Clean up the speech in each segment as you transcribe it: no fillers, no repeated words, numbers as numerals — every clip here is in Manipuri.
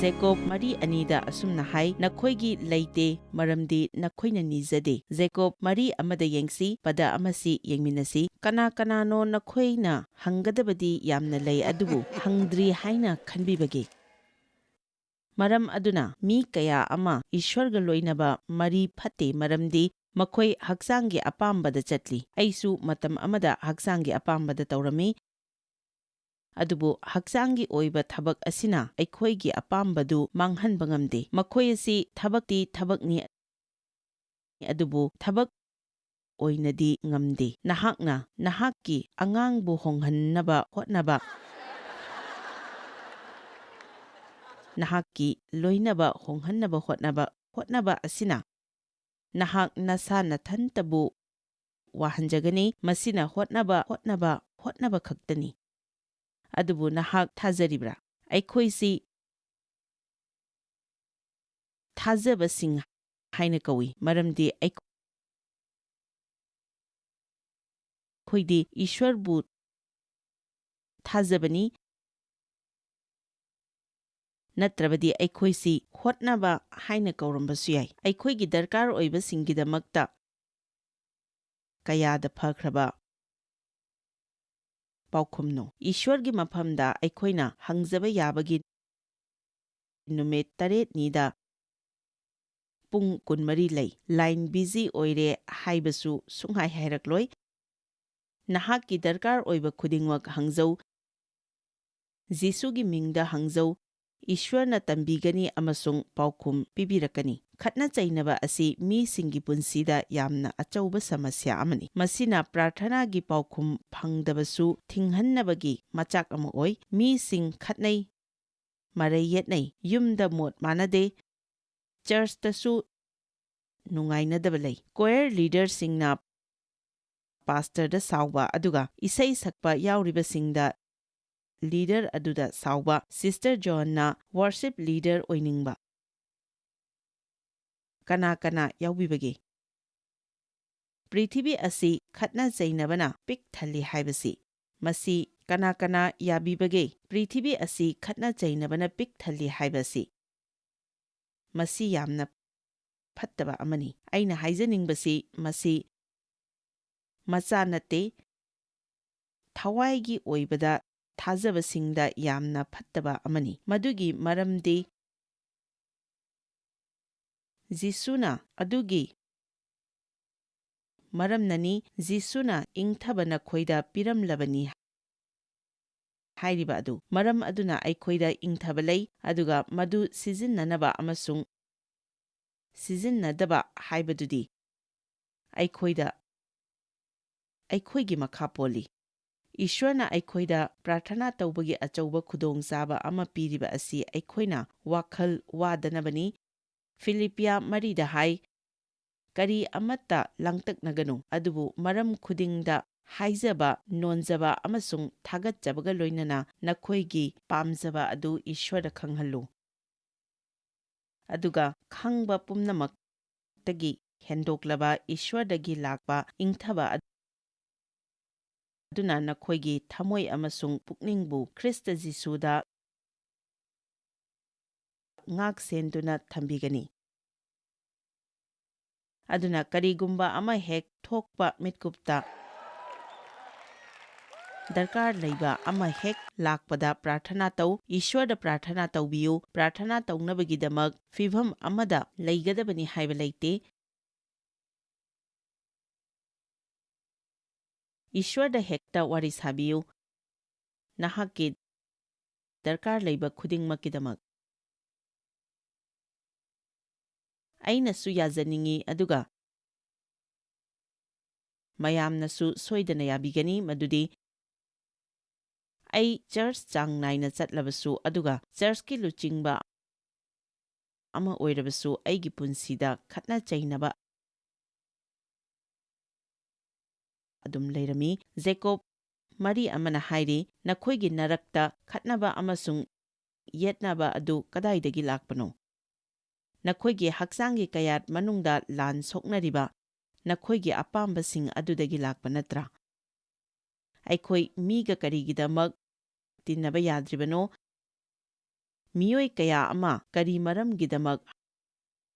Jacob 3:2 ꯑꯁꯨꯝꯅ ꯍꯥꯏ, "ꯅꯈꯣꯏꯒꯤ ꯂꯩꯇꯦ, ꯃꯔꯝꯗꯤ ꯅꯈꯣꯏꯅ ꯅꯤꯖꯗꯦ." Jacob 3:1 ꯌꯦꯡꯁꯤ, ꯄꯗ ꯑꯃꯁꯤ ꯌꯦꯡꯃꯤꯟꯅꯁꯤ꯫ "ꯀꯅꯥ ꯀꯅꯥꯅꯣ ꯅꯈꯣꯏꯅ ꯍꯪꯒꯗꯕꯗꯤ ꯌꯥꯝꯅ ꯂꯩ ꯑꯗꯨꯕꯨ ꯍꯪꯗ꯭ꯔꯤ ꯍꯥꯏꯅ ꯈꯟꯕꯤꯕꯒꯦ? ꯃꯔꯝ ꯑꯗꯨꯅ ꯃꯤ ꯀꯌꯥ ꯑꯃ ꯏꯁ꯭ꯋꯔꯒ ꯂꯣꯏꯅꯕ ꯃꯔꯤ ꯐꯠꯇꯦ ꯃꯔꯝꯗꯤ ꯃꯈꯣꯏ ꯍꯛꯆꯥꯡꯒꯤ ꯑꯄꯥꯝꯕꯗ ꯆꯠꯂꯤ꯫ ꯑꯩꯁꯨ ꯃꯇꯝ ꯑꯃꯗ ꯍꯛꯆꯥꯡꯒꯤ ꯑꯄꯥꯝꯕꯗ ꯇꯧꯔꯝꯃꯤ, ꯑꯗꯨꯕꯨ ꯍꯛꯆꯥꯡꯒꯤ ꯑꯣꯏꯕ ꯊꯕꯛ ꯑꯁꯤꯅ ꯑꯩꯈꯣꯏꯒꯤ ꯑꯄꯥꯝꯕꯗꯨ ꯃꯥꯡꯍꯟꯕ ꯉꯝꯗꯦ꯫ ꯃꯈꯣꯏ ꯑꯁꯤ ꯊꯕꯛꯇꯤ ꯊꯕꯛꯅꯤ, ꯑꯗꯨꯕꯨ ꯊꯕꯛ ꯑꯣꯏꯅꯗꯤ ꯉꯝꯗꯦ꯫ ꯅꯍꯥꯛꯅ ꯅꯍꯥꯛꯀꯤ ꯑꯉꯥꯡꯕꯨ ꯍꯣꯡꯍꯟꯅꯕ ꯍꯣꯠꯅꯕ, ꯅꯍꯥꯛꯀꯤ ꯂꯣꯏꯅꯕ ꯍꯣꯡꯍꯟꯅꯕ ꯍꯣꯠꯅꯕ ꯑꯁꯤꯅ ꯅꯍꯥꯛ ꯅꯁꯥ ꯅꯊꯟꯇꯕꯨ ꯋꯥꯍꯟꯖꯒꯅꯤ꯫ ꯃꯁꯤꯅ ꯍꯣꯠꯅꯕ ꯈꯛꯇꯅꯤ꯫ ꯑꯗꯨꯕꯨ ꯅꯍꯥꯛ ꯊꯥꯖꯔꯤꯕ꯭ꯔꯥ? ꯑꯩꯈꯣꯏꯁꯤ ꯊꯥꯖꯕꯁꯤꯡ ꯍꯥꯏꯅ ꯀꯧꯏ, ꯃꯔꯝꯗꯤ ꯑꯩꯈꯣꯏꯗꯤ ꯏꯁ꯭ꯋꯔꯕꯨ ꯊꯥꯖꯕꯅꯤ, ꯅꯠꯇ꯭ꯔꯕꯗꯤ ꯑꯩꯈꯣꯏꯁꯤ ꯍꯣꯠꯅꯕ ꯍꯥꯏꯅ ꯀꯧꯔꯝꯕꯁꯨ ꯌꯥꯏ꯫ ꯑꯩꯈꯣꯏꯒꯤ ꯗꯔꯀꯥꯔ ꯑꯣꯏꯕꯁꯤꯡꯒꯤꯗꯃꯛꯇ ꯀꯌꯥꯗ ꯐꯈ꯭ꯔꯕ ꯄꯥꯎꯈꯨꯝꯅꯣ! ꯏꯁ꯭ꯋꯔꯒꯤ ꯃꯐꯝꯗ ꯑꯩꯈꯣꯏꯅ ꯍꯪꯖꯕ ꯌꯥꯕꯒꯤ ꯅꯨꯃꯤꯠ 8ꯅꯤꯗ ꯄꯨꯡ 24 ꯂꯩ꯫ ꯂꯥꯏꯟ ꯕꯤꯖꯤ ꯑꯣꯏꯔꯦ ꯍꯥꯏꯕꯁꯨ ꯁꯨꯡꯍꯥꯏ ꯍꯥꯏꯔꯛꯂꯣꯏ꯫ ꯅꯍꯥꯛꯀꯤ ꯗꯔꯀꯥꯔ ꯑꯣꯏꯕ ꯈꯨꯗꯤꯡꯃꯛ ꯍꯪꯖꯧ, ꯖꯤꯁꯨꯒꯤ ꯃꯤꯡꯗ ꯍꯪꯖꯧ, ꯏꯁ꯭ꯋꯔꯅ ꯇꯝꯕꯤꯒꯅꯤ ꯑꯃꯁꯨꯡ ꯄꯥꯎꯈꯨꯝ ꯄꯤꯕꯤꯔꯛꯀꯅꯤ꯫ ꯈꯠꯅ ꯆꯩꯅꯕ ꯑꯁꯤ ꯃꯤꯁꯤꯡꯒꯤ ꯄꯨꯟꯁꯤꯗ ꯌꯥꯝꯅ ꯑꯆꯧꯕ ꯁꯃꯁ꯭ꯌꯥ ꯑꯃꯅꯤ꯫ ꯃꯁꯤꯅ ꯄ꯭ꯔꯥꯔꯊꯅꯥꯒꯤ ꯄꯥꯎꯈꯨꯝ ꯐꯪꯗꯕꯁꯨ ꯊꯤꯡꯍꯟꯅꯕꯒꯤ ꯃꯆꯥꯛ ꯑꯃ ꯑꯣꯏ꯫ ꯃꯤꯁꯤꯡ ꯈꯠꯅꯩ, ꯃꯔꯩ ꯌꯦꯠꯅꯩ, ꯌꯨꯝꯗ ꯃꯣꯠ ꯃꯥꯟꯅꯗꯦ, ꯆꯔꯆꯇꯁꯨ ꯅꯨꯡꯉꯥꯏꯅꯗꯕ ꯂꯩ꯫ ꯀꯣꯌꯔ ꯂꯤꯗꯔꯁꯤꯡꯅ ꯄꯥꯁꯇꯔꯗ ꯁꯥꯎꯕ, ꯑꯗꯨꯒ ꯏꯁꯩ ꯁꯛꯄ ꯌꯥꯎꯔꯤꯕꯁꯤꯡꯗ ꯂꯤꯗꯔ ꯑꯗꯨꯗ ꯁꯥꯎꯕ꯫ ꯁꯤꯁꯇꯔ ꯖꯣꯟꯅ ꯋꯥꯔꯁꯤꯞ ꯂꯤꯗꯔ ꯑꯣꯏꯅꯤꯡꯕ ꯀꯅꯥ ꯀꯅꯥ ꯌꯥꯎꯕꯤꯕꯒꯦ? ꯄ꯭ꯔꯤꯊꯤꯕꯤ ꯑꯁꯤ ꯈꯠꯅ ꯆꯩꯅꯕꯅ ꯄꯤꯛ ꯊꯜꯂꯤ ꯍꯥꯏꯕꯁꯤ ꯃꯁꯤ ꯀꯅꯥ ꯀꯅꯥ ꯌꯥꯕꯤꯕꯒꯦ? ꯄ꯭ꯔꯤꯊꯤꯕꯤ ꯑꯁꯤ ꯈꯠꯅ ꯆꯩꯅꯕꯅ ꯄꯤꯛ ꯊꯜꯂꯤ ꯍꯥꯏꯕꯁꯤ ꯃꯁꯤ ꯌꯥꯝꯅ ꯐꯠꯇꯕ ꯑꯃꯅꯤ꯫ ꯑꯩꯅ ꯍꯥꯏꯖꯅꯤꯡꯕꯁꯤ ꯃꯁꯤ ꯃꯆꯥ ꯅꯠꯇꯦ, ꯊꯋꯥꯏꯒꯤ ꯑꯣꯏꯕꯗ ꯊꯥꯖꯕꯁꯤꯡꯗ ꯌꯥꯝꯅ ꯐꯠꯇꯕ ꯑꯃꯅꯤ꯫ ꯃꯗꯨꯒꯤ ꯃꯔꯝꯗꯤ ꯖꯤꯁꯨꯅ ꯑꯗꯨꯒꯤ ꯃꯔꯝꯅꯅꯤ ꯖꯤꯁꯨꯅ ꯏꯪꯊꯕ ꯅꯈꯣꯏꯗ ꯄꯤꯔꯝꯂꯕꯅꯤ ꯍꯥꯏꯔꯤꯕ ꯑꯗꯨ꯫ ꯃꯔꯝ ꯑꯗꯨꯅ ꯑꯩꯈꯣꯏꯗ ꯏꯪꯊꯕ ꯂꯩ, ꯑꯗꯨꯒ ꯃꯗꯨ ꯁꯤꯖꯤꯟꯅꯅꯕ ꯑꯃꯁꯨꯡ ꯁꯤꯖꯤꯟꯅꯗꯕ ꯍꯥꯏꯕꯗꯨꯗꯤ ꯑꯩꯈꯣꯏꯒꯤ ꯃꯈꯥ ꯄꯣꯜꯂꯤ꯫ ꯏꯁ꯭ꯋꯔꯅ ꯑꯩꯈꯣꯏꯗ ꯄ꯭ꯔꯥꯔꯊꯅꯥ ꯇꯧꯕꯒꯤ ꯑꯆꯧꯕ ꯈꯨꯗꯣꯡꯆꯥꯕ ꯑꯃ ꯄꯤꯔꯤꯕ ꯑꯁꯤ ꯑꯩꯈꯣꯏꯅ ꯋꯥꯈꯜ ꯋꯥꯗꯅꯕꯅꯤ꯫ ꯐꯤꯂꯤꯞꯄꯤꯌ 4ꯗ ꯍꯥꯏ, "ꯀꯔꯤ ꯑꯃꯠꯇ ꯂꯥꯡꯇꯛꯅꯒꯅꯨ, ꯑꯗꯨꯕꯨ ꯃꯔꯝ ꯈꯨꯗꯤꯡꯗ ꯍꯥꯏꯖꯕ, ꯅꯣꯟꯖꯕ ꯑꯃꯁꯨꯡ ꯊꯥꯒꯠꯆꯕꯒ ꯂꯣꯏꯅꯅ ꯅꯈꯣꯏꯒꯤ ꯄꯥꯝꯖꯕ ꯑꯗꯨ ꯏꯁ꯭ꯋꯔꯗ ꯈꯪꯍꯜꯂꯨ, ꯑꯗꯨꯒ ꯈꯪꯕ ꯄꯨꯝꯅꯃꯛꯇꯒꯤ ꯍꯦꯟꯗꯣꯛꯂꯕ ꯏꯁ꯭ꯋꯔꯗꯒꯤ ꯂꯥꯛꯄ ꯏꯪꯊꯕ ꯑꯗꯨꯅ ꯅꯈꯣꯏꯒꯤ ꯊꯝꯃꯣꯏ ꯑꯃꯁꯨꯡ ꯄꯨꯛꯅꯤꯡꯕꯨ ꯈ꯭ꯔꯤꯁꯇ ꯖꯤꯁꯨꯗ ꯉꯥꯛꯁꯦꯟꯗꯨꯅ ꯊꯝꯕꯤꯒꯅꯤ꯫ ꯑꯗꯨꯅ ꯀꯔꯤꯒꯨꯝꯕ ꯑꯃ ꯍꯦꯛ ꯊꯣꯛꯄ ꯃꯤꯠꯀꯨꯞꯇ ꯗꯔꯀꯥꯔ ꯂꯩꯕ ꯑꯃ ꯍꯦꯛ ꯂꯥꯛꯄꯗ ꯄ꯭ꯔꯥꯔꯊꯅꯥ ꯇꯧ, ꯏꯁ꯭ꯋꯔꯗ ꯄ꯭ꯔꯥꯔꯊꯅꯥ ꯇꯧꯕꯤꯌꯨ꯫ ꯄ꯭ꯔꯥꯔꯊꯅꯥ ꯇꯧꯅꯕꯒꯤꯗꯃꯛ ꯐꯤꯚꯝ ꯑꯃꯗ ꯂꯩꯒꯗꯕꯅꯤ ꯍꯥꯏꯕ ꯂꯩꯇꯦ꯫ ꯏꯁ꯭ꯋꯔꯗ ꯍꯦꯛꯇ ꯋꯥꯔꯤ ꯁꯥꯕꯤꯌꯨ, ꯅꯍꯥꯛꯀꯤ ꯗꯔꯀꯥꯔ ꯂꯩꯕ ꯈꯨꯗꯤꯡꯃꯛꯀꯤꯗꯃꯛ꯫ ꯑꯩꯅꯁꯨ ꯌꯥꯖꯅꯤꯡꯏ, ꯑꯗꯨꯒ ꯃꯌꯥꯝꯅꯁꯨ ꯁꯣꯏꯗꯅ ꯌꯥꯕꯤꯒꯅꯤ, ꯃꯗꯨꯗꯤ ꯑꯩ ꯆꯔꯆ ꯆꯥꯡ ꯅꯥꯏꯅ ꯆꯠꯂꯕꯁꯨ, ꯑꯗꯨꯒ ꯆꯔꯆꯀꯤ ꯂꯨꯆꯤꯡꯕ ꯑꯃ ꯑꯣꯏꯔꯕꯁꯨ, ꯑꯩꯒꯤ ꯄꯨꯟꯁꯤꯗ ꯈꯠꯅ ꯆꯩꯅꯕ ꯑꯗꯨꯝ ꯂꯩꯔꯝꯃꯤ꯫ ꯖꯦꯀꯣꯕ 3:1 ꯍꯥꯏꯔꯤ, "ꯅꯈꯣꯏꯒꯤ ꯅꯔꯛꯇ ꯈꯠꯅꯕ ꯑꯃꯁꯨꯡ ꯌꯦꯠꯅꯕ ꯑꯗꯨ ꯀꯗꯥꯏꯗꯒꯤ ꯂꯥꯛꯄꯅꯣ? ꯅꯈꯣꯏꯒꯤ ꯍꯛꯆꯥꯡꯒꯤ ꯀꯌꯥꯠ ꯃꯅꯨꯡꯗ ꯂꯥꯟ ꯁꯣꯛꯅꯔꯤꯕ ꯅꯈꯣꯏꯒꯤ ꯑꯄꯥꯝꯕꯁꯤꯡ ꯑꯗꯨꯗꯒꯤ ꯂꯥꯛꯄ ꯅꯠꯇ꯭ꯔꯥ?" ꯑꯩꯈꯣꯏ ꯃꯤꯒ ꯀꯔꯤꯒꯤꯗꯃꯛ ꯇꯤꯟꯅꯕ ꯌꯥꯗ꯭ꯔꯤꯕꯅꯣ? Miyoi kaya ama kari maramgidamak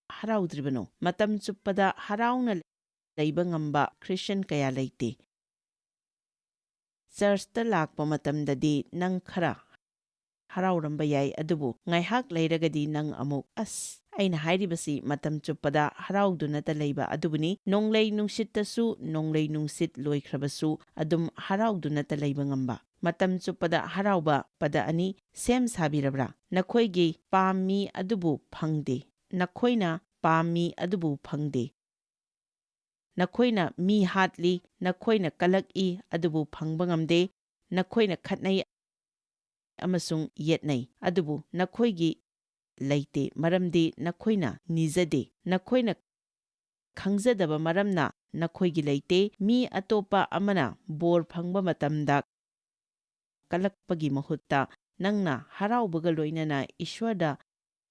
haraudribano. Matam chuppada harauna leiba ngamba Christian kaya leite. Churchta lakpa matamdadi nang khara harauramba yai adubu ngaihak leiragadi nang amuk aina hairibasi matam chuppada haraudunata leiba adubuni nonglei nungsittasu nonglei nungsit loikhrabasu adum haraudunata leiba ngamba. Matam chuppada harauba pada ani sem sabirabra. Nakhoigi pami adubu phangde. Nakhoina pami adubu phangde. Nakhoina mi hatli, nakhoina kalaki adubu phangba ngamde. Nakhoina khatnai amasung yetnai adubu nakhoigi leite maramdi nakhoina nizade. Nakhoina khangzadaba maramna nakhoigi leite. Mi atopa amana bor phangba matamda kalakpagi mahutta nangna haraubaga loinana Ishwarda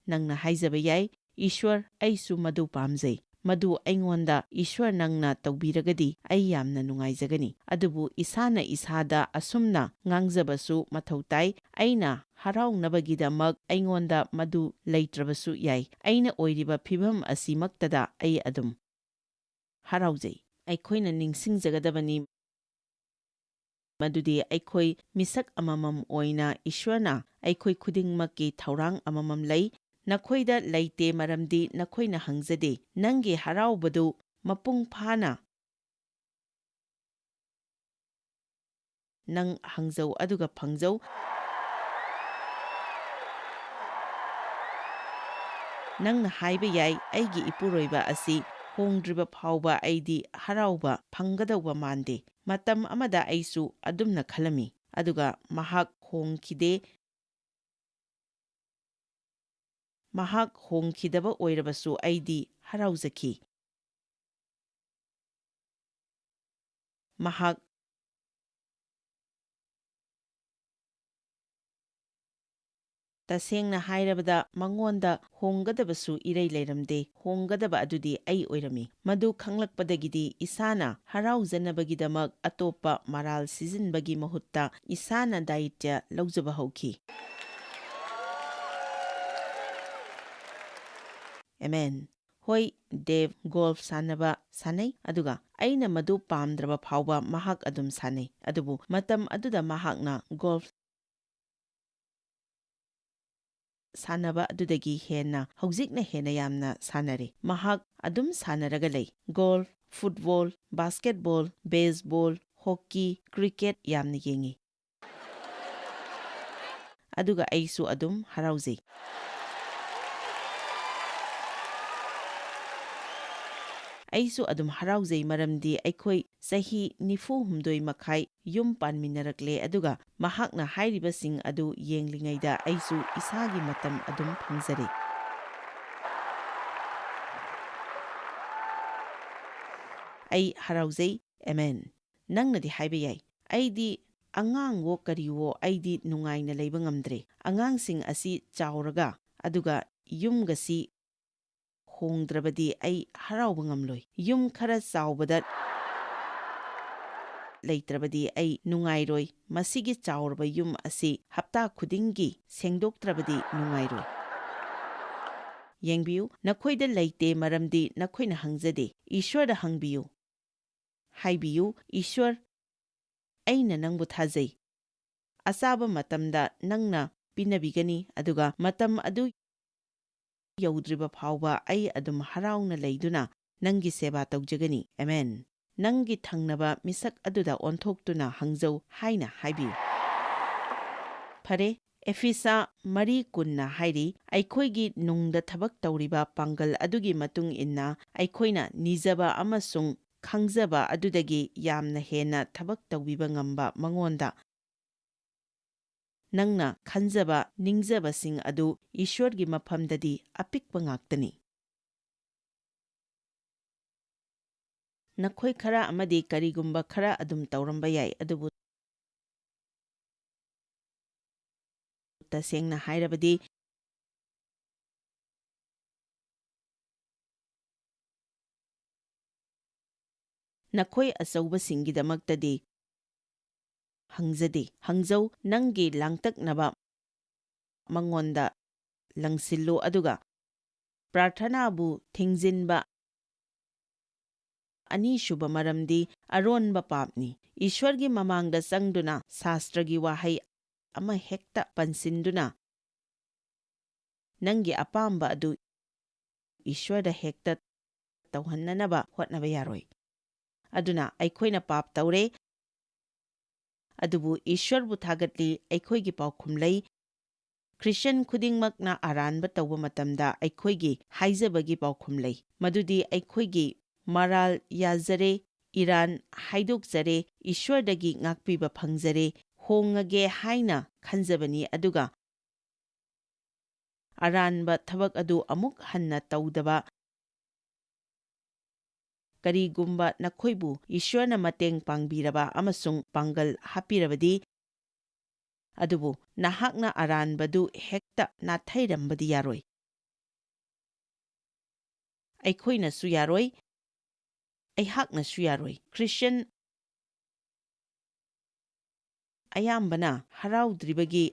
nangna haijaba yai. Ishwar aisu madu pamjai. Madu aingonda Ishwar nangna taubiragadi ai yamna nungaijagani. Adubu isana isada asumna ngangzabasu mathautai. Aina haraunabagidamak aingonda madu leitrabasu yai. Aina oiriba phibam asimaktada ai adum haraujai. Aikhoina ningsingjagadabani madudi aikhoi misak amamam oina Ishwarna aikhoi khudingmakki thaurang amamam lei. Nakhoida leite maramdi nakhoina hangzade. Nangi haraubadu mapung phana nang hangzau aduga phangzau. Nangna haiba yai aigi ipuroiba asi hongdriba phauba aidi harauba phangadauba mande. Matam amada aisu adumna khalami. Aduga mahak hongkhide. Mahak hongkhidaba oirabasu aidi harauzaki. Mahak tasengna hairabada mangonda hongadabasu irei leiramde. Honggadaba adudi ai oirami. Madu khanglakpadagidi isana harauzanabagidamak atopa maral sizinbagi mahutta isana daitya laujaba hauki. Amen. Hoi Dev golf sanaba sanai aduga aina madu pamdraba phauba mahak adum sanai. Adubu matam aduda mahakna golf sanaba adudagi hena haujikna hena yamna sanare. Mahak adum sanaraga lei. Golf, football, basketball, baseball, hockey, cricket yamna yengi. Aduga aisu adum harauzai. Aisu adum harauzai maramdi aikhoi sahi nifu humdoi makhai yum panminarakle aduga mahakna hairibasing adu yenglingaida aisu isagi matam adum phangzare. Ai harauzai. Amen. Nangnadi haiba yai. Aidi angangwo kariwo aidi nungaina leiba ngamdre. Angangsing asi chauraga aduga yumgasi hongdrabadi ai harauba ngamloi. Yum khara chaubada leitrabadi ai nungairoi. Masigi chaurba yum asi hapta khudingi sengdoktrabadi nungairoi. Yengbiu nakhoida leite maramdi nakhoina hangzade. Ishwarda hangbiu. Haibiu Ishwar aina nangbu thajai. Asaba matamda nangna pinabigani aduga matam adu yaudriba phauba ai adum harauna leiduna nangi seba taujagani. Amen. Nangi thangnaba misak aduda onthokhtuna hangzau haina haibiu. Phare Efisa Mari kunna hairi aikhoigi nungda thabak tauriba pangal adugi matung inna aikhoina nijaba amasung khangzaba adudagi yamna hena thabak taubiba ngamba mangonda nangna khanjaba ningjabasing adu Ishwargi maphamdadi apikpa ngaktani. Nakhoi khara amadi karigumba khara adum tauramba yai adubu tasengna hairabadi nakhoi achaubasingidamaktadi hangzade. Hangzau nangi langtaknaba mangonda ꯂꯪꯁꯤꯜꯂꯨ ꯑꯗꯨꯒ ꯄ꯭ꯔꯥꯔꯊꯅꯥꯕꯨ ꯊꯤꯡꯖꯤꯟꯕ ꯑꯅꯤꯁꯨꯕ ꯃꯔꯝꯗꯤ ꯑꯔꯣꯟꯕ ꯄꯥꯞꯅꯤ꯫ ꯏꯁ꯭ꯋꯔꯒꯤ ꯃꯃꯥꯡꯗ ꯆꯪꯗꯨꯅ ꯁꯥꯁꯇ꯭ꯔꯒꯤ ꯋꯥꯍꯩ ꯑꯃ ꯍꯦꯛꯇ ꯄꯟꯁꯤꯟꯗꯨꯅ ꯅꯪꯒꯤ ꯑꯄꯥꯝꯕ ꯑꯗꯨ ꯏꯁ꯭ꯋꯔꯗ ꯍꯦꯛꯇ ꯇꯧꯍꯟꯅꯅꯕ ꯍꯣꯠꯅꯕ ꯌꯥꯔꯣꯏ꯫ ꯑꯗꯨꯅ ꯑꯩꯈꯣꯏꯅ ꯄꯥꯞ ꯇꯧꯔꯦ, ꯑꯗꯨꯕꯨ ꯏꯁ꯭ꯋꯔꯕꯨ ꯊꯥꯒꯠꯂꯤ, ꯑꯩꯈꯣꯏꯒꯤ ꯄꯥꯎꯈꯨꯝ ꯂꯩ꯫ ꯈ꯭ꯔꯤꯁꯇ꯭ꯌꯟ ꯈꯨꯗꯤꯡꯃꯛꯅ ꯑꯔꯥꯟꯕ ꯇꯧꯕ ꯃꯇꯝꯗ ꯑꯩꯈꯣꯏꯒꯤ ꯍꯥꯏꯖꯕꯒꯤ ꯄꯥꯎꯈꯨꯝ ꯂꯩ, ꯃꯗꯨꯗꯤ ꯑꯩꯈꯣꯏꯒꯤ ꯃꯔꯥꯜ ꯌꯥꯖꯔꯦ, ꯏꯔꯥꯟ ꯍꯥꯏꯗꯣꯛꯆꯔꯦ, ꯏꯁ꯭ꯋꯔꯗꯒꯤ ꯉꯥꯛꯄꯤꯕ ꯐꯪꯖꯔꯦ, ꯍꯣꯡꯉꯒꯦ ꯍꯥꯏꯅ ꯈꯟꯖꯕꯅꯤ, ꯑꯗꯨꯒ ꯑꯔꯥꯟꯕ ꯊꯕꯛ ꯑꯗꯨ ꯑꯃꯨꯛ ꯍꯟꯅ ꯇꯧꯗꯕ ꯀꯔꯤꯒꯨꯝꯕ ꯅꯈꯣꯏꯕꯨ ꯏꯁ꯭ꯋꯔꯅ ꯃꯇꯦꯡ ꯄꯥꯡꯕꯤꯔꯕ ꯑꯃꯁꯨꯡ ꯄꯥꯡꯒꯜ ꯍꯥꯞꯄꯤꯔꯕꯗꯤ, ꯑꯗꯨꯕꯨ ꯅꯍꯥꯛꯅ ꯑꯔꯥꯟꯕꯗꯨ ꯍꯦꯛꯇ ꯅꯥꯊꯩꯔꯝꯕꯗꯤ ꯌꯥꯔꯣꯏ꯫ ꯑꯩꯈꯣꯏꯅꯁꯨ ꯌꯥꯔꯣꯏ, ꯑꯩꯍꯥꯛꯅꯁꯨ ꯌꯥꯔꯣꯏ꯫ ꯈ꯭ꯔꯤꯁꯇ꯭ꯌꯟ ꯑꯌꯥꯝꯕꯅ ꯍꯔꯥꯎꯗ꯭ꯔꯤꯕꯒꯤ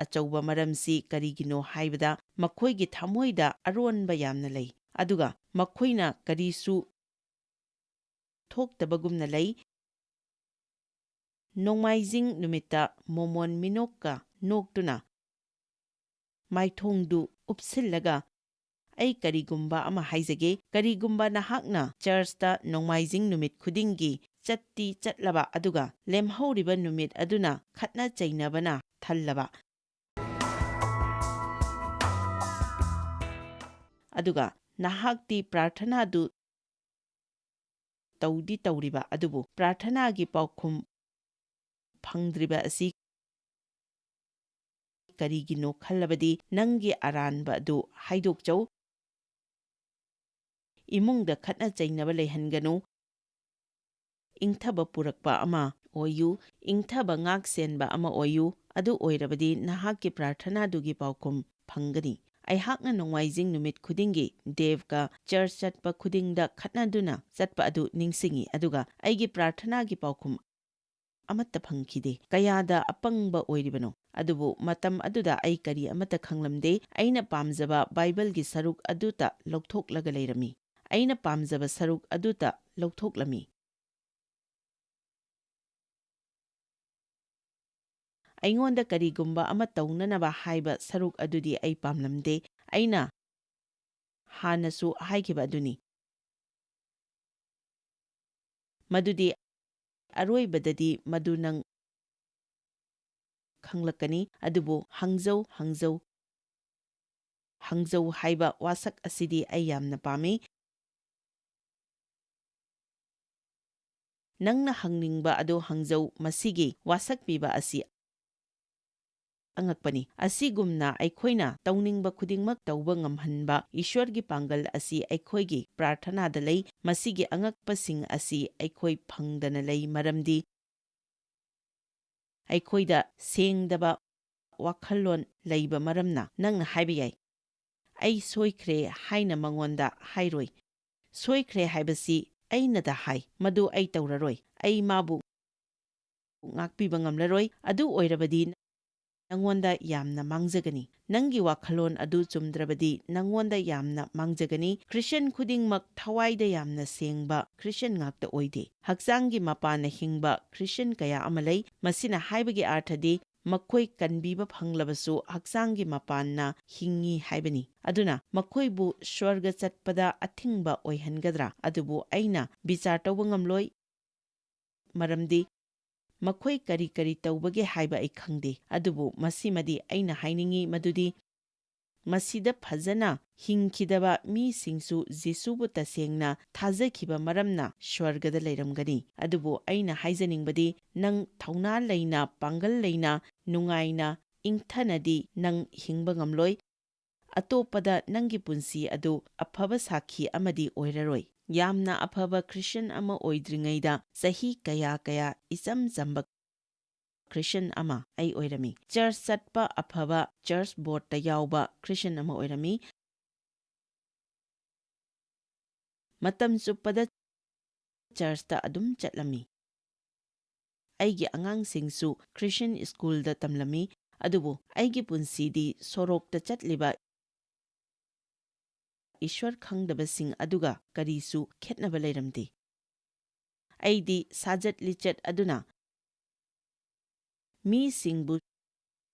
ꯑꯆꯧꯕ ꯃꯔꯝꯁꯤ ꯀꯔꯤꯒꯤꯅꯣ ꯍꯥꯏꯕꯗ ꯃꯈꯣꯏꯒꯤ ꯊꯃꯣꯏꯗ ꯑꯔꯣꯟꯕ ꯌꯥꯝꯅ ꯂꯩ, ꯑꯗꯨꯒ ꯃꯈꯣꯏꯅ ꯀꯔꯤꯁꯨ ꯊꯣꯛꯇꯕꯒꯨꯝꯅ ꯂꯩ꯫ ꯅꯣꯡꯃꯥꯏꯖꯤꯡ ꯅꯨꯃꯤꯠꯇ ꯃꯣꯃꯣꯟ ꯃꯤꯅꯣꯛꯀ ꯅꯣꯛꯇꯨꯅ ꯃꯥꯏꯊꯣꯡꯗꯨ ꯎꯞꯁꯤꯜꯂꯒ ꯑꯩ ꯀꯔꯤꯒꯨꯝꯕ ꯑꯃ ꯍꯥꯏꯖꯒꯦ, ꯀꯔꯤꯒꯨꯝꯕ ꯅꯍꯥꯛꯅ ꯆꯔꯆꯇ ꯅꯣꯡꯃꯥꯏꯖꯤꯡ ꯅꯨꯃꯤꯠ ꯈꯨꯗꯤꯡꯒꯤ ꯆꯠꯇꯤ ꯆꯠꯂꯕ ꯑꯗꯨꯒ ꯂꯦꯝꯍꯧꯔꯤꯕ ꯅꯨꯃꯤꯠ ꯑꯗꯨꯅ ꯈꯠꯅ ꯆꯩꯅꯕꯅ ꯊꯜꯂꯕ, ꯑꯗꯨꯒ ꯅꯍꯥꯛꯇꯤ ꯄ꯭ꯔꯥꯔꯊꯅꯥꯗꯨ ꯇꯧꯗꯤ ꯇꯧꯔꯤꯕ ꯑꯗꯨꯕꯨ ꯄ꯭ꯔꯥꯔꯊꯅꯥꯒꯤ ꯄꯥꯎꯈꯨꯝ ꯐꯪꯗ꯭ꯔꯤꯕ ꯑꯁꯤ ꯀꯔꯤꯒꯤꯅꯣ ꯈꯜꯂꯕꯗꯤ ꯅꯪꯒꯤ ꯑꯔꯥꯟꯕ ꯑꯗꯨ ꯍꯥꯏꯗꯣꯛꯆꯧ, ꯏꯃꯨꯡꯗ ꯈꯠꯅ ꯆꯩꯅꯕ ꯂꯩꯍꯟꯒꯅꯨ, ꯏꯪꯊꯕ ꯄꯨꯔꯛꯄ ꯑꯃ ꯑꯣꯏꯌꯨ, ꯏꯪꯊꯕ ꯉꯥꯛ ꯁꯦꯟꯕ ꯑꯃ ꯑꯣꯏꯌꯨ, ꯑꯗꯨ ꯑꯣꯏꯔꯕꯗꯤ ꯅꯍꯥꯛꯀꯤ ꯄ꯭ꯔꯥꯔꯊꯅꯥꯗꯨꯒꯤ ꯄꯥꯎꯈꯨꯝ ꯐꯪꯒꯅꯤ꯫ ꯑꯩꯍꯥꯛꯅ ꯅꯣꯡꯃꯥꯏꯖꯤꯡ ꯅꯨꯃꯤꯠ ꯈꯨꯗꯤꯡꯒꯤ ꯗꯦꯚꯀ ꯆꯔꯆ ꯆꯠꯄ ꯈꯨꯗꯤꯡꯗ ꯈꯠꯅꯗꯨꯅ ꯆꯠꯄ ꯑꯗꯨ ꯅꯤꯡꯁꯤꯡꯉꯤ, ꯑꯗꯨꯒ ꯑꯩꯒꯤ ꯄ꯭ꯔꯥꯔꯊꯅꯥꯒꯤ ꯄꯥꯎꯈꯨꯝ ꯑꯃꯠꯇ ꯐꯪꯈꯤꯗꯦ꯫ ꯀꯌꯥꯗ ꯑꯄꯪꯕ ꯑꯣꯏꯔꯤꯕꯅꯣ! ꯑꯗꯨꯕꯨ ꯃꯇꯝ ꯑꯗꯨꯗ ꯑꯩ ꯀꯔꯤ ꯑꯃꯠꯇ ꯈꯪꯂꯝꯗꯦ꯫ ꯑꯩꯅ ꯄꯥꯝꯖꯕ ꯕꯥꯏꯕꯜꯒꯤ ꯁꯔꯨꯛ ꯑꯗꯨꯇ ꯂꯧꯊꯣꯛꯂꯒ ꯂꯩꯔꯝꯃꯤ꯫ ꯑꯩꯅ ꯄꯥꯝꯖꯕ ꯁꯔꯨꯛ ꯑꯗꯨꯇ ꯂꯧꯊꯣꯛꯂꯝꯃꯤ꯫ ꯑꯩꯉꯣꯟꯗ ꯀꯔꯤꯒꯨꯝꯕ ꯑꯃ ꯇꯧꯅꯅꯕ ꯍꯥꯏꯕ ꯁꯔꯨꯛ ꯑꯗꯨꯗꯤ ꯑꯩ ꯄꯥꯝꯂꯝꯗꯦ꯫ ꯑꯩꯅ ꯍꯥꯟꯅꯁꯨ ꯍꯥꯏꯈꯤꯕ ꯑꯗꯨꯅꯤ, ꯃꯗꯨꯗꯤ ꯑꯔꯣꯏꯕꯗꯗꯤ ꯃꯗꯨ ꯅꯪ ꯈꯪꯂꯛꯀꯅꯤ꯫ ꯑꯗꯨꯕꯨ ꯍꯪꯖꯧ ꯍꯪꯖꯧ ꯍꯪꯖꯧ ꯍꯥꯏꯕ ꯋꯥꯁꯛ ꯑꯁꯤꯗꯤ ꯑꯩ ꯌꯥꯝꯅ ꯄꯥꯝꯃꯤ꯫ ꯅꯪꯅ ꯍꯪꯅꯤꯡꯕ ꯑꯗꯨ ꯍꯪꯖꯧ꯫ ꯃꯁꯤꯒꯤ ꯋꯥꯁꯛ ꯄꯤꯕ ꯑꯁꯤ ꯑꯉꯛꯄꯅꯤ꯫ ꯑꯁꯤꯒꯨꯝꯅ ꯑꯩꯈꯣꯏꯅ ꯇꯧꯅꯤꯡꯕ ꯈꯨꯗꯤꯡꯃꯛ ꯇꯧꯕ ꯉꯝꯍꯟꯕ ꯏꯁ꯭ꯋꯔꯒꯤ ꯄꯥꯡꯒꯜ ꯑꯁꯤ ꯑꯩꯈꯣꯏꯒꯤ ꯄ꯭ꯔꯥꯔꯊꯅꯥꯗ ꯂꯩ꯫ ꯃꯁꯤꯒꯤ ꯑꯉꯛꯄꯁꯤꯡ ꯑꯁꯤ ꯑꯩꯈꯣꯏ ꯐꯪꯗꯅ ꯂꯩ ꯃꯔꯝꯗꯤ ꯑꯩꯈꯣꯏꯗ ꯁꯦꯡꯗꯕ ꯋꯥꯈꯜꯂꯣꯟ ꯂꯩꯕ ꯃꯔꯝꯅ꯫ ꯅꯪꯅ ꯍꯥꯏꯕ ꯌꯥꯏ, ꯑꯩ ꯁꯣꯏꯈ꯭ꯔꯦ ꯍꯥꯏꯅ ꯃꯉꯣꯟꯗ ꯍꯥꯏꯔꯣꯏ꯫ ꯁꯣꯏꯈ꯭ꯔꯦ ꯍꯥꯏꯕꯁꯤ ꯑꯩꯅꯗ ꯍꯥꯏ, ꯃꯗꯨ ꯑꯩ ꯇꯧꯔꯔꯣꯏ, ꯑꯩ ꯃꯥꯕꯨ ꯉꯥꯛꯄꯤꯕ ꯉꯝꯂꯔꯣꯏ꯫ ꯑꯗꯨ ꯑꯣꯏꯔꯕꯗꯤ ꯅꯪꯉꯣꯟꯗ ꯌꯥꯝꯅ ꯃꯥꯡꯖꯒꯅꯤ꯫ ꯅꯪꯒꯤ ꯋꯥꯈꯜꯂꯣꯟ ꯑꯗꯨ ꯆꯨꯝꯗ꯭ꯔꯕꯗꯤ ꯅꯪꯉꯣꯟꯗ ꯌꯥꯝꯅ ꯃꯥꯡꯖꯒꯅꯤ꯫ ꯈ꯭ꯔꯤꯁꯇ꯭ꯌꯟ ꯈꯨꯗꯤꯡꯃꯛ ꯊꯋꯥꯏꯗ ꯌꯥꯝꯅ ꯁꯦꯡꯕ ꯈ꯭ꯔꯤꯁꯇ꯭ꯌꯟ ꯉꯥꯛꯇ ꯑꯣꯏꯗꯦ꯫ ꯍꯛꯆꯥꯡꯒꯤ ꯃꯄꯥꯟꯅ ꯍꯤꯡꯕ ꯈ꯭ꯔꯤꯁꯇ꯭ꯌꯟ ꯀꯌꯥ ꯑꯃ ꯂꯩ꯫ ꯃꯁꯤꯅ ꯍꯥꯏꯕꯒꯤ ꯑꯔꯊꯗꯤ ꯃꯈꯣꯏ ꯀꯟꯕꯤꯕ ꯐꯪꯂꯕꯁꯨ ꯍꯛꯆꯥꯡꯒꯤ ꯃꯄꯥꯟꯅ ꯍꯤꯡꯉꯤ ꯍꯥꯏꯕꯅꯤ꯫ ꯑꯗꯨꯅ ꯃꯈꯣꯏꯕꯨ ꯁ꯭ꯋꯔꯒ ꯆꯠꯄꯗ ꯑꯊꯤꯡꯕ ꯑꯣꯏꯍꯟꯒꯗ꯭ꯔꯥ? ꯑꯗꯨꯕꯨ ꯑꯩꯅ ꯕꯤꯆꯥꯔ ꯇꯧꯕ ꯉꯝꯂꯣꯏ, ꯃꯔꯝꯗꯤ ꯃꯈꯣꯏ ꯀꯔꯤ ꯀꯔꯤ ꯇꯧꯕꯒꯦ ꯍꯥꯏꯕ ꯑꯩ ꯈꯪꯗꯦ꯫ ꯑꯗꯨꯕꯨ ꯃꯁꯤꯃꯗꯤ ꯑꯩꯅ ꯍꯥꯏꯅꯤꯡꯉꯤ ꯃꯗꯨꯗꯤ ꯃꯁꯤꯗ ꯐꯖꯅ ꯍꯤꯡꯈꯤꯗꯕ ꯃꯤꯁꯤꯡꯁꯨ ꯖꯤꯁꯨꯕꯨ ꯇꯁꯦꯡꯅ ꯊꯥꯖꯈꯤꯕ ꯃꯔꯝꯅ ꯁ꯭ꯋꯔꯒꯗ ꯂꯩꯔꯝꯒꯅꯤ꯫ ꯑꯗꯨꯕꯨ ꯑꯩꯅ ꯍꯥꯏꯖꯅꯤꯡꯕꯗꯤ ꯅꯪ ꯊꯧꯅꯥ ꯂꯩꯅ, ꯄꯥꯡꯒꯜ ꯂꯩꯅ, ꯅꯨꯡꯉꯥꯏꯅ, ꯏꯪꯊꯅꯗꯤ ꯅꯪ ꯍꯤꯡꯕ ꯉꯝꯂꯣꯏ꯫ ꯑꯇꯣꯞꯄꯗ ꯅꯪꯒꯤ ꯄꯨꯟꯁꯤ ꯑꯗꯨ ꯑꯐꯕ ꯁꯥꯈꯤ ꯑꯃꯗꯤ ꯑꯣꯏꯔꯔꯣꯏ꯫ ꯌꯥꯝꯅ ꯑꯐꯕ ꯈ꯭ꯔꯤꯁꯇ꯭ꯌꯟ ꯑꯃ ꯑꯣꯏꯗ꯭ꯔꯤꯉꯩꯗ ꯆꯍꯤ ꯀꯌꯥ ꯀꯌꯥ ꯏꯆꯝ ꯆꯝꯕ ꯈ꯭ꯔꯤꯁꯇ꯭ꯌꯟ ꯑꯃ ꯑꯩ ꯑꯣꯏꯔꯝꯃꯤ꯫ ꯆꯔꯆ ꯆꯠꯄ, ꯑꯐꯕ ꯆꯔꯆ ꯕꯣꯔꯗꯇ ꯌꯥꯎꯕ ꯈ꯭ꯔꯤꯁꯇ꯭ꯌꯟ ꯑꯃ ꯑꯣꯏꯔꯝꯃꯤ꯫ ꯃꯇꯝ ꯆꯨꯞꯄꯗ ꯆꯔꯆꯇ ꯑꯗꯨꯝ ꯆꯠꯂꯝꯃꯤ꯫ ꯑꯩꯒꯤ ꯑꯉꯥꯡꯁꯤꯡꯁꯨ ꯈ꯭ꯔꯤꯁꯇ꯭ꯌꯟ ꯁ꯭ꯀꯨꯜꯗ ꯇꯝꯂꯝꯃꯤ꯫ ꯑꯗꯨꯕꯨ ꯑꯩꯒꯤ ꯄꯨꯟꯁꯤꯗꯤ ꯁꯣꯔꯣꯛꯇ ꯆꯠꯂꯤꯕ ꯏꯁ꯭ꯋꯔ ꯈꯪꯗꯕꯁꯤꯡ ꯑꯗꯨꯒ ꯀꯔꯤꯁꯨ ꯈꯦꯠꯅꯕ ꯂꯩꯔꯝꯗꯦ꯫ ꯑꯩꯗꯤ ꯁꯥꯖꯠ ꯂꯤꯆꯠ ꯑꯗꯨꯅ ꯃꯤꯁꯤꯡꯕꯨ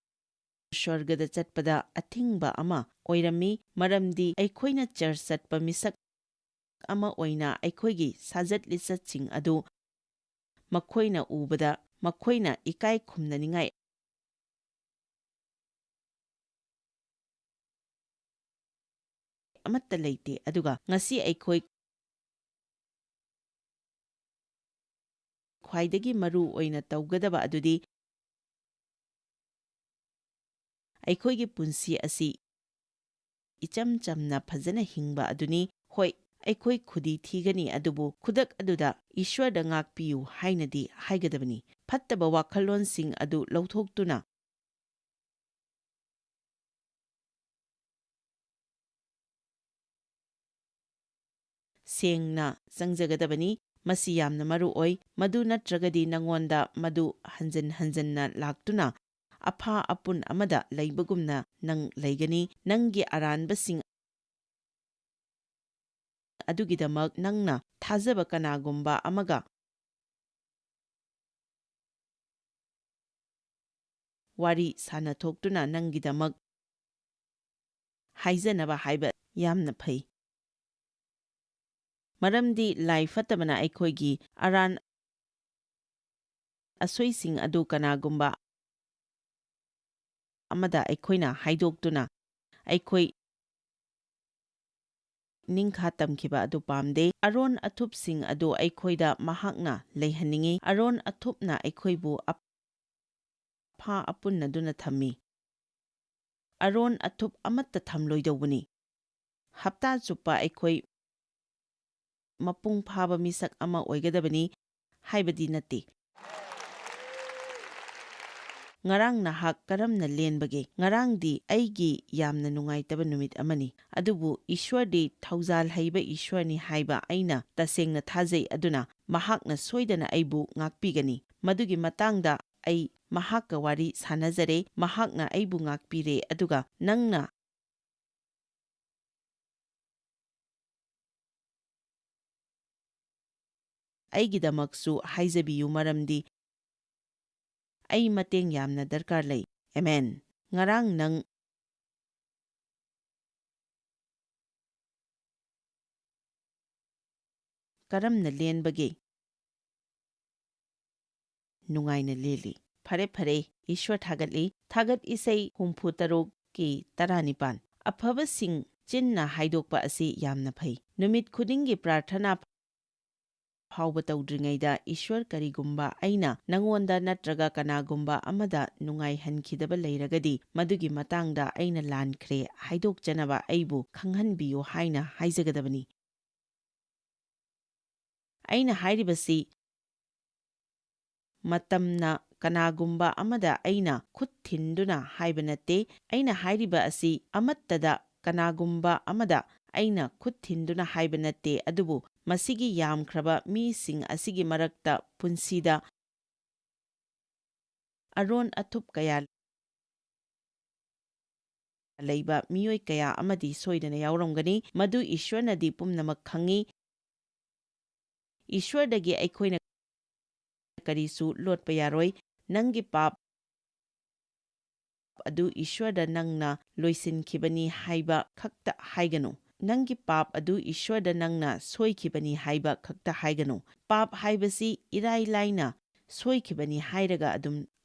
ꯁ꯭ꯋꯔꯒꯗ ꯆꯠꯄꯗ ꯑꯊꯤꯡꯕ ꯑꯃ ꯑꯣꯏꯔꯝꯃꯤ, ꯃꯔꯝꯗꯤ ꯑꯩꯈꯣꯏꯅ ꯆꯔꯆ ꯆꯠꯄ ꯃꯤꯁꯛ ꯑꯃ ꯑꯣꯏꯅ ꯑꯩꯈꯣꯏꯒꯤ ꯁꯥꯖꯠ ꯂꯤꯆꯠꯁꯤꯡ ꯑꯗꯨ ꯃꯈꯣꯏꯅ ꯎꯕꯗ ꯃꯈꯣꯏꯅ ꯏꯀꯥꯏ ꯈꯨꯝꯅꯅꯤꯡꯉꯥꯏ ꯑꯃꯠꯇ ꯂꯩꯇꯦ꯫ ꯑꯗꯨꯒ ꯉꯁꯤ ꯑꯩꯈꯣꯏ ꯈ꯭ꯋꯥꯏꯗꯒꯤ ꯃꯔꯨ ꯑꯣꯏꯅ ꯇꯧꯒꯗꯕ ꯑꯗꯨꯗꯤ ꯑꯩꯈꯣꯏꯒꯤ ꯄꯨꯟꯁꯤ ꯑꯁꯤ ꯏꯆꯝ ꯆꯝꯅ ꯐꯖꯅ ꯍꯤꯡꯕ ꯑꯗꯨꯅꯤ꯫ ꯍꯣꯏ, ꯑꯩꯈꯣꯏ ꯈꯨꯗꯤ ꯊꯤꯒꯅꯤ, ꯑꯗꯨꯕꯨ ꯈꯨꯗꯛ ꯑꯗꯨꯗ ꯏꯁ꯭ꯋꯔꯗ ꯉꯥꯛꯄꯤꯌꯨ ꯍꯥꯏꯅꯗꯤ ꯍꯥꯏꯒꯗꯕꯅꯤ꯫ ꯐꯠꯇꯕ ꯋꯥꯈꯜꯂꯣꯟꯁꯤꯡ ꯑꯗꯨ ꯂꯧꯊꯣꯛꯇꯨꯅ ꯁꯦꯡꯅ ꯆꯪꯖꯒꯗꯕꯅꯤ꯫ ꯃꯁꯤ ꯌꯥꯝꯅ ꯃꯔꯨ ꯑꯣꯏ꯫ ꯃꯗꯨ ꯅꯠꯇ꯭ꯔꯒꯗꯤ ꯅꯉꯣꯟꯗ ꯃꯗꯨ ꯍꯟꯖꯟ ꯍꯟꯖꯟꯅ ꯂꯥꯛꯇꯨꯅ ꯑꯐꯥ ꯑꯄꯨꯟ ꯑꯃꯗ ꯂꯩꯕꯒꯨꯝꯅ ꯅꯪ ꯂꯩꯒꯅꯤ꯫ ꯅꯪꯒꯤ ꯑꯔꯥꯟꯕꯁꯤꯡ ꯑꯗꯨꯒꯤꯗꯃꯛ ꯅꯪꯅ ꯊꯥꯖꯕ ꯀꯅꯥꯒꯨꯝꯕ ꯑꯃꯒ ꯋꯥꯔꯤ ꯁꯥꯅꯊꯣꯛꯇꯨꯅ ꯅꯪꯒꯤꯗꯃꯛ ꯍꯥꯏꯖꯅꯕ ꯍꯥꯏꯕ ꯌꯥꯝꯅ ꯐꯩ꯫ ꯃꯔꯝꯗꯤ ꯂꯥꯏ ꯐꯠꯇꯕꯅ ꯑꯩꯈꯣꯏꯒꯤ ꯑꯔꯥꯟ ꯑꯁꯣꯏꯁꯤꯡ ꯑꯗꯨ ꯀꯅꯥꯒꯨꯝꯕ ꯑꯃꯗ ꯑꯩꯈꯣꯏꯅ ꯍꯥꯏꯗꯣꯛꯇꯨꯅ ꯑꯩꯈꯣꯏ ꯅꯤꯡꯈꯥ ꯇꯝꯈꯤꯕ ꯑꯗꯨ ꯄꯥꯝꯗꯦ꯫ ꯑꯔꯣꯟ ꯑꯊꯨꯞꯁꯤꯡ ꯑꯗꯨ ꯑꯩꯈꯣꯏꯗ ꯃꯍꯥꯛꯅ ꯂꯩꯍꯟꯅꯤꯡꯉꯤ꯫ ꯑꯔꯣꯟ ꯑꯊꯨꯞꯅ ꯑꯩꯈꯣꯏꯕꯨ ꯑꯐꯥ ꯑꯄꯨꯟꯅꯗꯨꯅ ꯊꯝꯃꯤ꯫ ꯑꯔꯣꯟ ꯑꯊꯨꯞ ꯑꯃꯠꯇ ꯊꯝꯂꯣꯏꯗꯧꯕꯅꯤ꯫ ꯍꯞꯇꯥ ꯆꯨꯞꯄ ꯑꯩꯈꯣꯏ ꯃꯄꯨꯡ ꯐꯥꯕ ꯃꯤꯁꯛ ꯑꯃ ꯑꯣꯏꯒꯗꯕꯅꯤ ꯍꯥꯏꯕꯗꯤ ꯅꯠꯇꯦ꯫ ꯉꯔꯥꯡ ꯅꯍꯥꯛ ꯀꯔꯝꯅ ꯂꯦꯟꯕꯒꯦ? ꯉꯔꯥꯡꯗꯤ ꯑꯩꯒꯤ ꯌꯥꯝꯅ ꯅꯨꯡꯉꯥꯏꯇꯕ ꯅꯨꯃꯤꯠ ꯑꯃꯅꯤ, ꯑꯗꯨꯕꯨ ꯏꯁ꯭ꯋꯔꯗꯤ ꯊꯧꯖꯥꯜ ꯍꯩꯕ ꯏꯁ꯭ꯋꯔꯅꯤ ꯍꯥꯏꯕ ꯑꯩꯅ ꯇꯁꯦꯡꯅ ꯊꯥꯖꯩ, ꯑꯗꯨꯅ ꯃꯍꯥꯛꯅ ꯁꯣꯏꯗꯅ ꯑꯩꯕꯨ ꯉꯥꯛꯄꯤꯒꯅꯤ꯫ ꯃꯗꯨꯒꯤ ꯃꯇꯥꯡꯗ ꯑꯩ ꯃꯍꯥꯛꯀ ꯋꯥꯔꯤ ꯁꯥꯅꯖꯔꯦ꯫ ꯃꯍꯥꯛꯅ ꯑꯩꯕꯨ ꯉꯥꯛꯄꯤꯔꯦ꯫ ꯑꯗꯨꯒ ꯅꯪꯅ ꯑꯩꯒꯤꯗꯃꯛꯁꯨ ꯍꯥꯏꯖꯕꯤꯌꯨ, ꯃꯔꯝꯗꯤ ꯑꯩ ꯃꯇꯦꯡ ꯌꯥꯝꯅ ꯗꯔꯀꯥꯔ ꯂꯩ꯫ ꯑꯃꯦꯟ꯫ ꯉꯔꯥꯡ ꯅꯪ ꯀꯔꯝꯅ ꯂꯦꯟꯕꯒꯦ? ꯅꯨꯡꯉꯥꯏꯅ ꯂꯦꯜꯂꯤ꯫ ꯐꯔꯦ ꯐꯔꯦ, ꯏꯁ꯭ꯋꯔ ꯊꯥꯒꯠꯂꯤ꯫ ꯊꯥꯒꯠ ꯏꯁꯩ 63:19꯫ ꯑꯐꯕꯁꯤꯡ ꯆꯤꯟꯅ ꯍꯥꯏꯗꯣꯛꯄ ꯑꯁꯤ ꯌꯥꯝꯅ ꯐꯩ꯫ ꯅꯨꯃꯤꯠ ꯈꯨꯗꯤꯡꯒꯤ ꯄ꯭ꯔꯥꯔꯊꯅꯥ ꯐꯥꯎꯕ ꯇꯧꯗ꯭ꯔꯤꯉꯩꯗ ꯏꯁ꯭ꯋꯔ, ꯀꯔꯤꯒꯨꯝꯕ ꯑꯩꯅ ꯅꯉꯣꯟꯗ ꯅꯠꯇ꯭ꯔꯒ ꯀꯅꯥꯒꯨꯝꯕ ꯑꯃꯗ ꯅꯨꯡꯉꯥꯏꯍꯟꯈꯤꯗꯕ ꯂꯩꯔꯒꯗꯤ ꯃꯗꯨꯒꯤ ꯃꯇꯥꯡꯗ ꯑꯩꯅ ꯂꯥꯟꯈ꯭ꯔꯦ ꯍꯥꯏꯗꯣꯛꯆꯅꯕ ꯑꯩꯕꯨ ꯈꯪꯍꯟꯕꯤꯌꯨ ꯍꯥꯏꯅ ꯍꯥꯏꯖꯒꯗꯕꯅꯤ꯫ ꯑꯩꯅ ꯍꯥꯏꯔꯤꯕꯁꯤ ꯃꯇꯝꯅ ꯀꯅꯥꯒꯨꯝꯕ ꯑꯃꯗ ꯑꯩꯅ ꯈꯨꯠ ꯊꯤꯟꯗꯨꯅ ꯍꯥꯏꯕ ꯅꯠꯇꯦ꯫ ꯑꯩꯅ ꯍꯥꯏꯔꯤꯕ ꯑꯁꯤ ꯑꯃꯠꯇꯗ ꯀꯅꯥꯒꯨꯝꯕ ꯑꯃꯗ ꯑꯩꯅ ꯈꯨꯠ ꯊꯤꯟꯗꯨꯅ ꯍꯥꯏꯕ ꯅꯠꯇꯦ, ꯑꯗꯨꯕꯨ ꯃꯁꯤꯒꯤ ꯌꯥꯝꯈ꯭ꯔꯕ ꯃꯤꯁꯤꯡ ꯑꯁꯤꯒꯤ ꯃꯔꯛꯇ ꯄꯨꯟꯁꯤꯗ ꯑꯔꯣꯟ ꯑꯊꯨꯞ ꯀꯌꯥ ꯂꯩꯕ ꯃꯤꯑꯣꯏ ꯀꯌꯥ ꯑꯃꯗꯤ ꯁꯣꯏꯗꯅ ꯌꯥꯎꯔꯝꯒꯅꯤ꯫ ꯃꯗꯨ ꯏꯁ꯭ꯋꯔꯅꯗꯤ ꯄꯨꯝꯅꯃꯛ ꯈꯪꯉꯤ꯫ ꯏꯁ꯭ꯋꯔꯗꯒꯤ ꯑꯩꯈꯣꯏꯅ ꯀꯔꯤꯁꯨ ꯂꯣꯠꯄ ꯌꯥꯔꯣꯏ꯫ ꯅꯪꯒꯤ ꯄꯥꯞ ꯑꯗꯨ ꯏꯁ꯭ꯋꯔꯗ ꯅꯪꯅ ꯂꯣꯏꯁꯤꯟꯈꯤꯕꯅꯤ ꯍꯥꯏꯕ ꯈꯛꯇ ꯍꯥꯏꯒꯅꯨ꯫ ꯅꯪꯒꯤ ꯄꯥꯞ ꯑꯗꯨ ꯏꯁ꯭ꯋꯔꯗ ꯅꯪꯅ ꯁꯣꯏꯈꯤꯕꯅꯤ ꯍꯥꯏꯕ ꯈꯛꯇ ꯍꯥꯏꯒꯅꯨ꯫ ꯄꯥꯞ ꯍꯥꯏꯕꯁꯤ ꯏꯔꯥꯏ ꯂꯥꯏꯅ ꯁꯣꯏꯈꯤꯕꯅꯤ ꯍꯥꯏꯔꯒ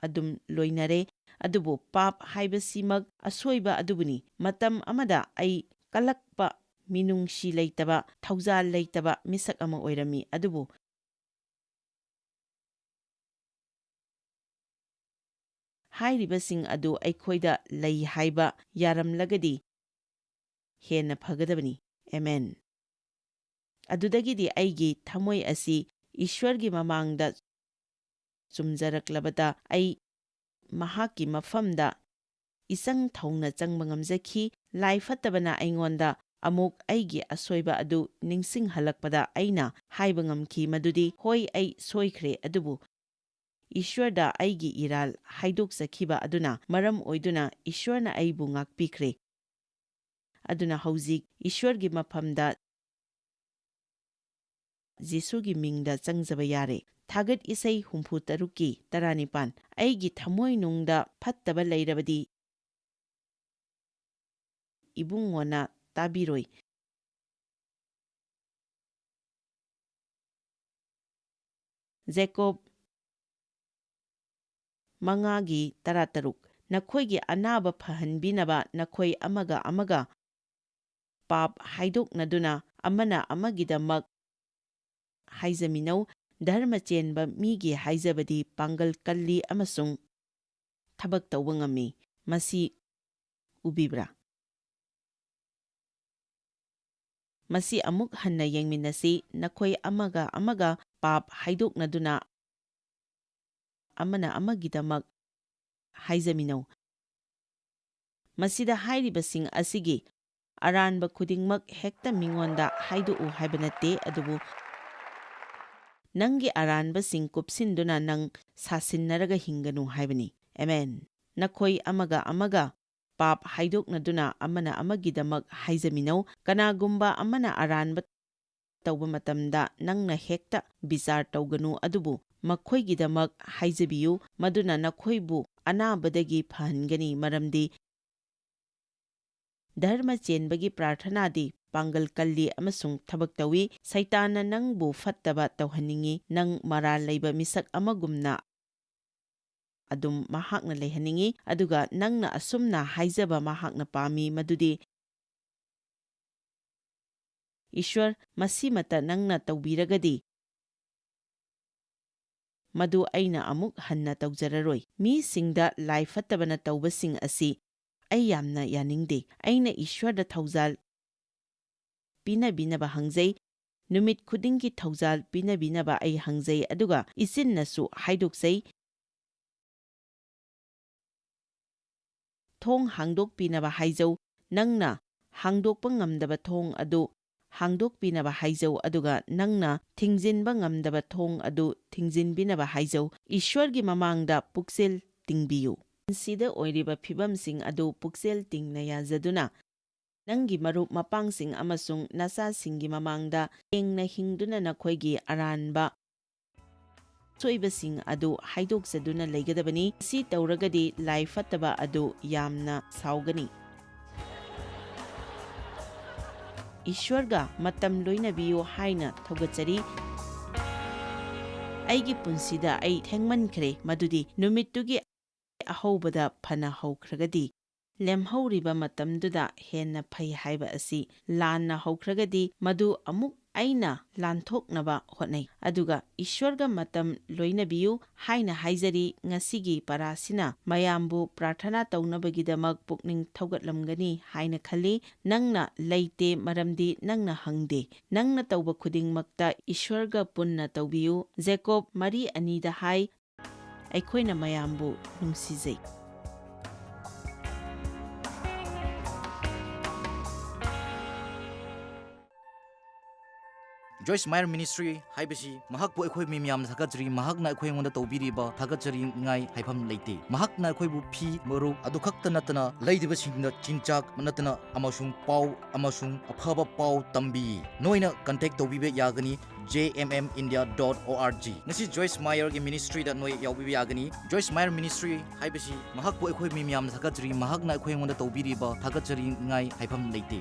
ꯑꯗꯨꯝ ꯂꯣꯏꯅꯔꯦ, ꯑꯗꯨꯕꯨ ꯄꯥꯞ ꯍꯥꯏꯕꯁꯤꯃꯛ ꯑꯁꯣꯏꯕ ꯑꯗꯨꯕꯨꯅꯤ꯫ ꯃꯇꯝ ꯑꯃꯗ ꯑꯩ ꯀꯜꯂꯛꯄ, ꯃꯤꯅꯨꯡꯁꯤ ꯂꯩꯇꯕ, ꯊꯧꯖꯥꯜ ꯂꯩꯇꯕ ꯃꯤꯁꯛ ꯑꯃ ꯑꯣꯏꯔꯝꯃꯤ, ꯑꯗꯨꯕꯨ ꯍꯥꯏꯔꯤꯕꯁꯤꯡ ꯑꯗꯨ ꯑꯩꯈꯣꯏꯗ ꯂꯩ ꯍꯥꯏꯕ ꯌꯥꯔꯝꯂꯒꯗꯤ ꯍꯦꯟꯅ ꯐꯒꯗꯕꯅꯤ꯫ ꯑꯃꯦꯟ꯫ ꯑꯗꯨꯗꯒꯤꯗꯤ ꯑꯩꯒꯤ ꯊꯝꯃꯣꯏ ꯑꯁꯤ ꯏꯁ꯭ꯋꯔꯒꯤ ꯃꯃꯥꯡꯗ ꯆꯨꯝꯖꯔꯛꯂꯕꯗ ꯑꯩ ꯃꯍꯥꯛꯀꯤ ꯃꯐꯝꯗ ꯏꯆꯪ ꯊꯧꯅ ꯆꯪꯕ ꯉꯝꯖꯈꯤ꯫ ꯂꯥꯏ ꯐꯠꯇꯕꯅ ꯑꯩꯉꯣꯟꯗ ꯑꯃꯨꯛ ꯑꯩꯒꯤ ꯑꯁꯣꯏꯕ ꯑꯗꯨ ꯅꯤꯡꯁꯤꯡꯍꯜꯂꯛꯄꯗ ꯑꯩꯅ ꯍꯥꯏꯕ ꯉꯝꯈꯤ ꯃꯗꯨꯗꯤ ꯍꯣꯏ, ꯑꯩ ꯁꯣꯏꯈ꯭ꯔꯦ, ꯑꯗꯨꯕꯨ ꯏꯁ꯭ꯋꯔꯗ ꯑꯩꯒꯤ ꯏꯔꯥꯜ ꯍꯥꯏꯗꯣꯛꯆꯈꯤꯕ ꯑꯗꯨꯅ ꯃꯔꯝ ꯑꯣꯏꯗꯨꯅ ꯏꯁ꯭ꯋꯔꯅ ꯑꯩꯕꯨ ꯉꯥꯛꯄꯤꯈ꯭ꯔꯦ꯫ ꯑꯗꯨꯅ ꯍꯧꯖꯤꯛ ꯏꯁ꯭ꯋꯔꯒꯤ ꯃꯐꯝꯗ ꯖꯤꯁꯨꯒꯤ ꯃꯤꯡꯗ ꯆꯪꯖꯕ ꯌꯥꯔꯦ꯫ ꯊꯥꯒꯠ ꯏꯁꯩ 63:19 ꯑꯩꯒꯤ ꯊꯃꯣꯏꯅꯨꯡꯗ ꯐꯠꯇꯕ ꯂꯩꯔꯕꯗꯤ ꯏꯕꯨꯡꯉꯣꯅ ꯇꯥꯕꯤꯔꯣꯏ꯫ ꯖꯦꯀꯣꯕ 5:13 ꯅꯈꯣꯏꯒꯤ ꯑꯅꯥꯕ ꯐꯍꯟꯕꯤꯅꯕ ꯅꯈꯣꯏ ꯑꯃꯒ ꯑꯃꯒ ꯄꯥꯞ ꯍꯥꯏꯗꯣꯛꯅꯗꯨꯅ ꯑꯃꯅ ꯑꯃꯒꯤꯗꯃꯛ ꯍꯥꯏꯖꯃꯤꯟꯅꯧ꯫ ꯙꯔꯃ ꯆꯦꯟꯕ ꯃꯤꯒꯤ ꯍꯥꯏꯖꯕꯗꯤ ꯄꯥꯡꯒꯜ ꯀꯜꯂꯤ ꯑꯃꯁꯨꯡ ꯊꯕꯛ ꯇꯧꯕ ꯉꯝꯃꯤ꯫ ꯃꯁꯤ ꯎꯕꯤꯕ꯭ꯔꯥ? ꯃꯁꯤ ꯑꯃꯨꯛ ꯍꯟꯅ ꯌꯦꯡꯃꯤꯟꯅꯁꯤ꯫ ꯅꯈꯣꯏ ꯑꯃꯒ ꯑꯃꯒ ꯄꯥꯞ ꯍꯥꯏꯗꯣꯛꯅꯗꯨꯅ ꯑꯃꯅ ꯑꯃꯒꯤꯗꯃꯛ ꯍꯥꯏꯖꯃꯤꯟꯅꯧ꯫ ꯃꯁꯤꯗ ꯍꯥꯏꯔꯤꯕꯁꯤꯡ ꯑꯁꯤꯒꯤ ꯑꯔꯥꯟꯕ ꯈꯨꯗꯤꯡꯃꯛ ꯍꯦꯛꯇ ꯃꯤꯉꯣꯟꯗ ꯍꯥꯏꯗꯣꯛꯎ ꯍꯥꯏꯕ ꯅꯠꯇꯦ, ꯑꯗꯨꯕꯨ ꯅꯪꯒꯤ ꯑꯔꯥꯟꯕꯁꯤꯡ ꯀꯨꯞꯁꯤꯟꯗꯨꯅ ꯅꯪ ꯁꯥꯁꯤꯟꯅꯔꯒ ꯍꯤꯡꯒꯅꯨ ꯍꯥꯏꯕꯅꯤ꯫ ꯑꯃꯦꯟ꯫ ꯅꯈꯣꯏ ꯑꯃꯒ ꯑꯃꯒ ꯄꯥꯞ ꯍꯥꯏꯗꯣꯛꯅꯗꯨꯅ ꯑꯃꯅ ꯑꯃꯒꯤꯗꯃꯛ ꯍꯥꯏꯖꯃꯤꯟꯅꯧ꯫ ꯀꯅꯥꯒꯨꯝꯕ ꯑꯃꯅ ꯑꯔꯥꯟꯕ ꯇꯧꯕ ꯃꯇꯝꯗ ꯅꯪꯅ ꯍꯦꯛꯇ ꯕꯤꯆꯥꯔ ꯇꯧꯒꯅꯨ, ꯑꯗꯨꯕꯨ ꯃꯈꯣꯏꯒꯤꯗꯃꯛ ꯍꯥꯏꯖꯕꯤꯌꯨ, ꯃꯗꯨꯅ ꯅꯈꯣꯏꯕꯨ ꯑꯅꯥꯕꯗꯒꯤ ꯐꯍꯟꯒꯅꯤ, ꯃꯔꯝꯗꯤ ꯙꯔꯃ ꯆꯦꯟꯕꯒꯤ ꯄ꯭ꯔꯥꯔꯊꯅꯥꯗꯤ ꯄꯥꯡꯒꯜ ꯀꯜꯂꯤ ꯑꯃꯁꯨꯡ ꯊꯕꯛ ꯇꯧꯏ꯫ ꯁꯩꯇꯥꯟꯅ ꯅꯪꯕꯨ ꯐꯠꯇꯕ ꯇꯧꯍꯟꯅꯤꯡꯏ, ꯅꯪ ꯃꯔꯥꯜ ꯂꯩꯕ ꯃꯤꯁꯛ ꯑꯃꯒꯨꯝꯅ ꯑꯗꯨꯝ ꯃꯍꯥꯛꯅ ꯂꯩꯍꯟꯅꯤꯡꯏ, ꯑꯗꯨꯒ ꯅꯪꯅ ꯑꯁꯨꯝꯅ ꯍꯥꯏꯖꯕ ꯃꯍꯥꯛꯅ ꯄꯥꯝꯃꯤ ꯃꯗꯨꯗꯤ ꯏꯁ꯭ꯋꯔ, ꯃꯁꯤꯃꯇ ꯅꯪꯅ ꯇꯧꯕꯤꯔꯒꯗꯤ ꯃꯗꯨ ꯑꯩꯅ ꯑꯃꯨꯛ ꯍꯟꯅ ꯇꯧꯖꯔꯔꯣꯏ꯫ ꯃꯤꯁꯤꯡꯗ ꯂꯥꯏ ꯐꯠꯇꯕꯅ ꯇꯧꯕꯁꯤꯡ ꯑꯁꯤ ꯑꯩ ꯌꯥꯝꯅ ꯌꯥꯅꯤꯡꯗꯦ꯫ ꯑꯩꯅ ꯏꯁ꯭ꯋꯔꯗ ꯊꯧꯖꯥꯜ ꯄꯤꯅꯕꯤꯅꯕ ꯍꯪꯖꯩ, ꯅꯨꯃꯤꯠ ꯈꯨꯗꯤꯡꯒꯤ ꯊꯧꯖꯥꯜ ꯄꯤꯅꯕꯤꯅꯕ ꯑꯩ ꯍꯪꯖꯩ, ꯑꯗꯨꯒ ꯏꯆꯤꯟꯅꯁꯨ ꯍꯥꯏꯗꯣꯛꯆꯩ, ꯊꯣꯡ ꯍꯥꯡꯗꯣꯛꯄꯤꯅꯕ ꯍꯥꯏꯖꯧ꯫ ꯅꯪꯅ ꯍꯥꯡꯗꯣꯛꯄ ꯉꯝꯗꯕ ꯊꯣꯡ ꯑꯗꯨ ꯍꯥꯡꯗꯣꯛꯄꯤꯅꯕ ꯍꯥꯏꯖꯧ, ꯑꯗꯨꯒ ꯅꯪꯅ ꯊꯤꯡꯖꯤꯟꯕ ꯉꯝꯗꯕ ꯊꯣꯡ ꯑꯗꯨ ꯊꯤꯡꯖꯤꯟꯕꯤꯅꯕ ꯍꯥꯏꯖꯧ꯫ ꯏꯁ꯭ꯋꯔꯒꯤ ꯃꯃꯥꯡꯗ ꯄꯨꯛꯆꯦꯜ ꯇꯤꯡꯕꯤꯌꯨ꯫ ꯄꯨꯟꯁꯤꯗ ꯑꯣꯏꯔꯤꯕ ꯐꯤꯚꯝꯁꯤꯡ ꯑꯗꯨ ꯄꯨꯛꯆꯦꯜ ꯇꯤꯡꯅ ꯌꯥꯖꯗꯨꯅ ꯅꯪꯒꯤ ꯃꯔꯨꯞ ꯃꯄꯥꯡꯁꯤꯡ ꯑꯃꯁꯨꯡ ꯅꯆꯥꯁꯤꯡꯒꯤ ꯃꯃꯥꯡꯗ ꯁꯦꯡꯅ ꯍꯤꯡꯗꯨꯅ ꯅꯈꯣꯏꯒꯤ ꯑꯔꯥꯟꯕ ꯑꯁꯣꯏꯕꯁꯤꯡ ꯑꯗꯨ ꯍꯥꯏꯗꯣꯛꯆꯗꯨꯅ ꯂꯩꯒꯗꯕꯅꯤ꯫ ꯃꯁꯤ ꯇꯧꯔꯒꯗꯤ ꯂꯥꯏ ꯐꯠꯇꯕ ꯑꯗꯨ ꯌꯥꯝꯅ ꯁꯥꯎꯒꯅꯤ꯫ ꯏꯁ꯭ꯋꯔꯒ ꯃꯇꯝ ꯂꯣꯏꯅꯕꯤꯌꯨ ꯍꯥꯏꯅ ꯊꯧꯒꯠꯆꯔꯤ꯫ ꯑꯩꯒꯤ ꯄꯨꯟꯁꯤꯗ ꯑꯩ ꯊꯦꯡꯃꯟꯈ꯭ꯔꯦ, ꯃꯗꯨꯗꯤ ꯅꯨꯃꯤꯠꯇꯨꯒꯤ ꯑꯍꯧꯕꯗ ꯐꯅ ꯍꯧꯈ꯭ꯔꯒꯗꯤ ꯂꯦꯝꯍꯧꯔꯤꯕ ꯃꯇꯝꯗꯨꯗ ꯍꯦꯟꯅ ꯐꯩ ꯍꯥꯏꯕ ꯑꯁꯤ ꯂꯥꯟꯅ ꯍꯧꯈ꯭ꯔꯒꯗꯤ ꯃꯗꯨ ꯑꯃꯨꯛ ꯑꯩꯅ ꯂꯥꯟꯊꯣꯛꯅꯕ ꯍꯣꯠꯅꯩ, ꯑꯗꯨꯒ ꯏꯁ꯭ꯋꯔꯒ ꯃꯇꯝ ꯂꯣꯏꯅꯕꯤꯌꯨ ꯍꯥꯏꯅ ꯍꯥꯏꯖꯔꯤ꯫ ꯉꯁꯤꯒꯤ ꯄꯔꯥꯁꯤꯅ ꯃꯌꯥꯝꯕꯨ ꯄ꯭ꯔꯥꯔꯊꯅꯥ ꯇꯧꯅꯕꯒꯤꯗꯃꯛ ꯄꯨꯛꯅꯤꯡ ꯊꯧꯒꯠꯂꯝꯒꯅꯤ ꯍꯥꯏꯅ ꯈꯜꯂꯤ꯫ ꯅꯪꯅ ꯂꯩꯇꯦ ꯃꯔꯝꯗꯤ ꯅꯪꯅ ꯍꯪꯗꯦ꯫ ꯅꯪꯅ ꯇꯧꯕ ꯈꯨꯗꯤꯡꯃꯛꯇ ꯏꯁ꯭ꯋꯔꯒ ꯄꯨꯟꯅꯇꯧꯕꯤꯌꯨ꯫ ꯖꯦꯀꯣꯕ 4:2 ꯍꯥꯏ, ꯑꯩꯈꯣꯏꯅ ꯃꯌꯥꯝꯕꯨ ꯅꯨꯡꯁꯤꯖꯩ꯫ Joyce Meyer Ministry haibasi mahakpu akhoi mi miyam thakajri mahakna akhoi ngonda tawbiriba thakajri ngai haifam leite mahakna akhoi bu phi maru adu khakta natana leidiba singna chinchak natana amasung pau amasung aphaba pau tambi noina contact tawbibe yagani jmmindia.org ngasi Joyce Meyer gi ministry da noi yawbibe yagani Joyce Meyer Ministry haibasi mahakpu akhoi mi miyam thakajri mahakna akhoi ngonda tawbiriba thakajri ngai haifam leite